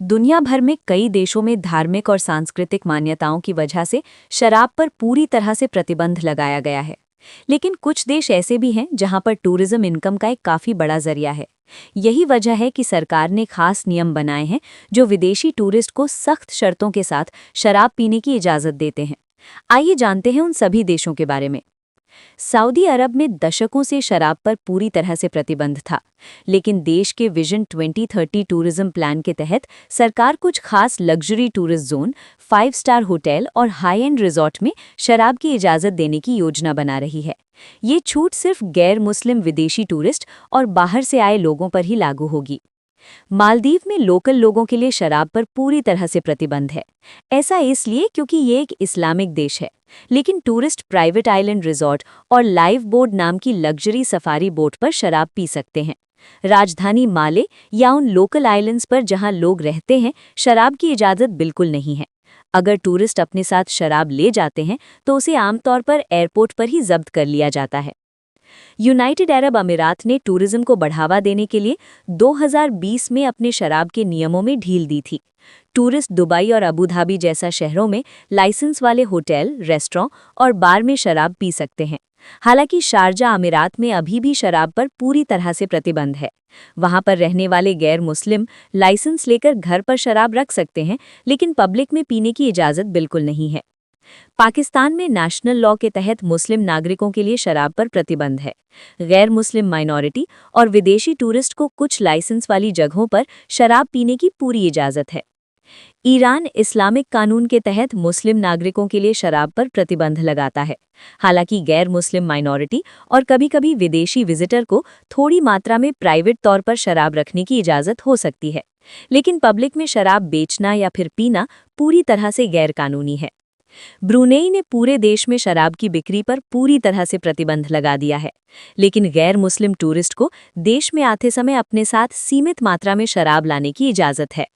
दुनिया भर में कई देशों में धार्मिक और सांस्कृतिक मान्यताओं की वजह से शराब पर पूरी तरह से प्रतिबंध लगाया गया है। लेकिन कुछ देश ऐसे भी हैं जहां पर टूरिज्म इनकम का एक काफी बड़ा जरिया है। यही वजह है कि सरकार ने खास नियम बनाए हैं जो विदेशी टूरिस्ट को सख्त शर्तों के साथ शराब पीने की इजाजत देते हैं। आइए जानते हैं उन सभी देशों के बारे में। सऊदी अरब में दशकों से शराब पर पूरी तरह से प्रतिबंध था, लेकिन देश के विजन 2030 टूरिज्म प्लान के तहत सरकार कुछ खास luxury tourist zone, 5 star hotel और हाई एंड रिजॉर्ट में शराब की इजाज़त देने की योजना बना रही है। ये छूट सिर्फ गैर मुस्लिम विदेशी टूरिस्ट और बाहर से आए लोगों पर ही लागू होगी। मालदीव में लोकल लोगों के लिए शराब पर पूरी तरह से प्रतिबंध है। ऐसा इसलिए क्योंकि ये एक इस्लामिक देश है, लेकिन टूरिस्ट प्राइवेट आइलैंड रिजॉर्ट और लाइव बोट नाम की लग्जरी सफारी बोट पर शराब पी सकते हैं। राजधानी माले या उन लोकल आइलैंड्स पर जहां लोग रहते हैं, शराब की इजाज़त बिल्कुल नहीं है। अगर टूरिस्ट अपने साथ शराब ले जाते हैं तो उसे आमतौर पर एयरपोर्ट पर ही जब्त कर लिया जाता है। यूनाइटेड अरब अमीरात ने टूरिज्म को बढ़ावा देने के लिए 2020 में अपने शराब के नियमों में ढील दी थी। टूरिस्ट दुबई और अबू धाबी जैसा शहरों में लाइसेंस वाले होटल, रेस्टोरेंट और बार में शराब पी सकते हैं। हालांकि शारजा अमीरात में अभी भी शराब पर पूरी तरह से प्रतिबंध है। वहां पर रहने वाले गैर मुस्लिम लाइसेंस लेकर घर पर शराब रख सकते हैं, लेकिन पब्लिक में पीने की इजाज़त बिल्कुल नहीं है। पाकिस्तान में नेशनल लॉ के तहत मुस्लिम नागरिकों के लिए शराब पर प्रतिबंध है। गैर मुस्लिम माइनॉरिटी और विदेशी टूरिस्ट को कुछ लाइसेंस वाली जगहों पर शराब पीने की पूरी इजाज़त है। ईरान इस्लामिक कानून के तहत मुस्लिम नागरिकों के लिए शराब पर प्रतिबंध लगाता है। हालांकि गैर मुस्लिम माइनॉरिटी और कभी-कभी विदेशी विजिटर को थोड़ी मात्रा में प्राइवेट तौर पर शराब रखने की इजाज़त हो सकती है, लेकिन पब्लिक में शराब बेचना या फिर पीना पूरी तरह से गैर कानूनी है। ब्रुनेई ने पूरे देश में शराब की बिक्री पर पूरी तरह से प्रतिबंध लगा दिया है, लेकिन गैर मुस्लिम टूरिस्ट को देश में आते समय अपने साथ सीमित मात्रा में शराब लाने की इजाज़त है।